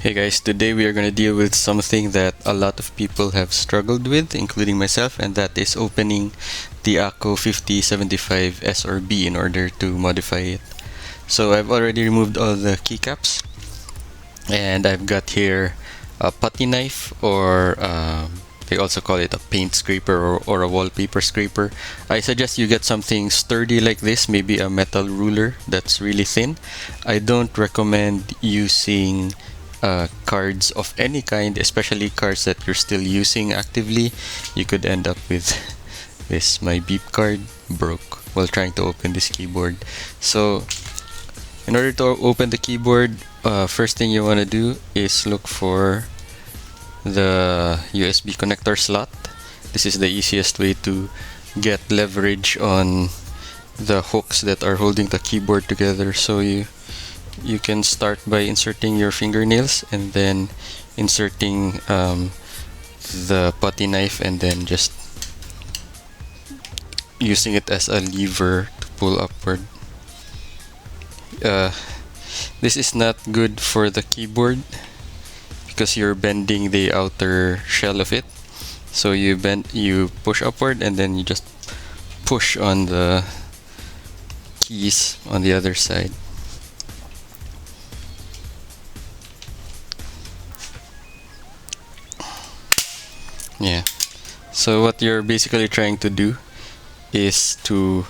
Hey guys, today we are going to deal with something that a lot of people have struggled with, including myself, and that is opening the Akko 5075 S or B in order to modify it. So I've already removed all the keycaps, and I've got here a putty knife, or they also call it a paint scraper or a wallpaper scraper. I suggest you get something sturdy like this, maybe a metal ruler that's really thin. I don't recommend using cards of any kind, especially cards that you're still using actively. You could end up with this. My beep card broke while trying to open this keyboard. So in order to open the keyboard, first thing you want to do is look for the USB connector slot. This is the easiest way to get leverage on the hooks that are holding the keyboard together. So you can start by inserting your fingernails and then inserting the putty knife and then just using it as a lever to pull upward. This is not good for the keyboard because you're bending the outer shell of it. So you push upward and then you just push on the keys on the other side. Yeah, so what you're basically trying to do is to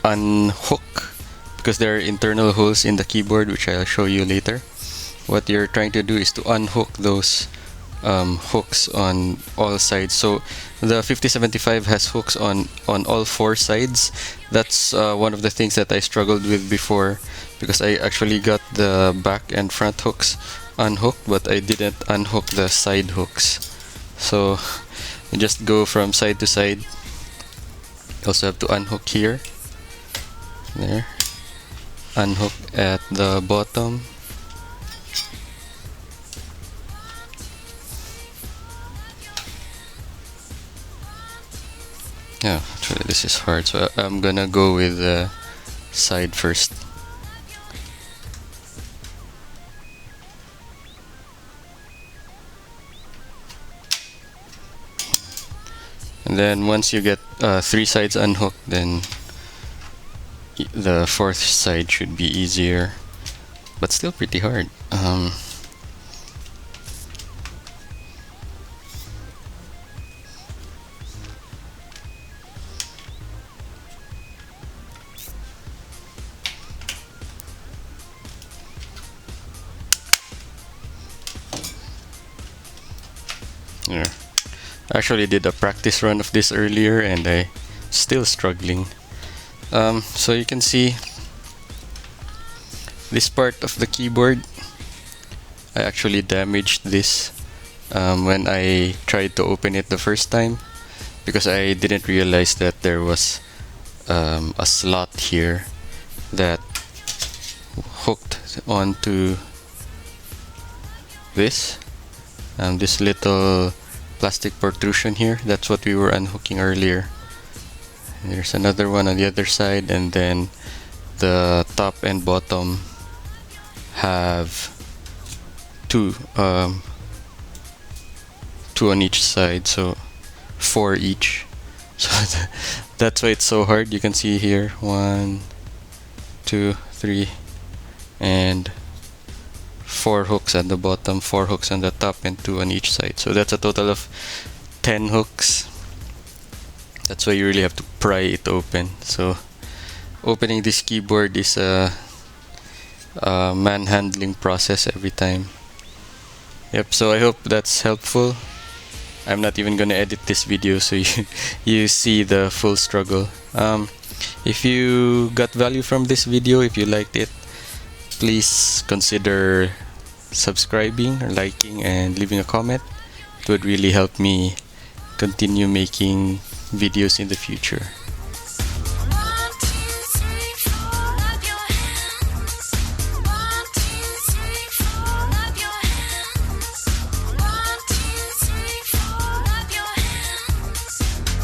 unhook, because there are internal holes in the keyboard, which I'll show you later. What you're trying to do is to unhook those hooks on all sides. So the 5075 has hooks on all four sides. That's one of the things that I struggled with before, because I actually got the back and front hooks unhooked, but I didn't unhook the side hooks. So you just go from side to side. You also have to unhook here, there, unhook at the bottom, yeah, actually this is hard, so I'm gonna go with the side first. And then once you get three sides unhooked, then the fourth side should be easier, but still pretty hard. Yeah. I actually did a practice run of this earlier and I still struggling. So you can see this part of the keyboard, I actually damaged this when I tried to open it the first time, because I didn't realize that there was a slot here that hooked onto this little plastic protrusion here. That's what we were unhooking earlier. And there's another one on the other side, and then the top and bottom have two on each side, so 4 each. So that's why it's so hard. You can see here 1, 2, 3, and 4 hooks at the bottom, 4 hooks on the top, and 2 on each side. So that's a total of 10 hooks. That's why you really have to pry it open. So opening this keyboard is a manhandling process every time. Yep, so I hope that's helpful. I'm not even gonna edit this video so you see the full struggle. If you got value from this video, if you liked it, please consider subscribing or liking and leaving a comment. It would really help me continue making videos in the future.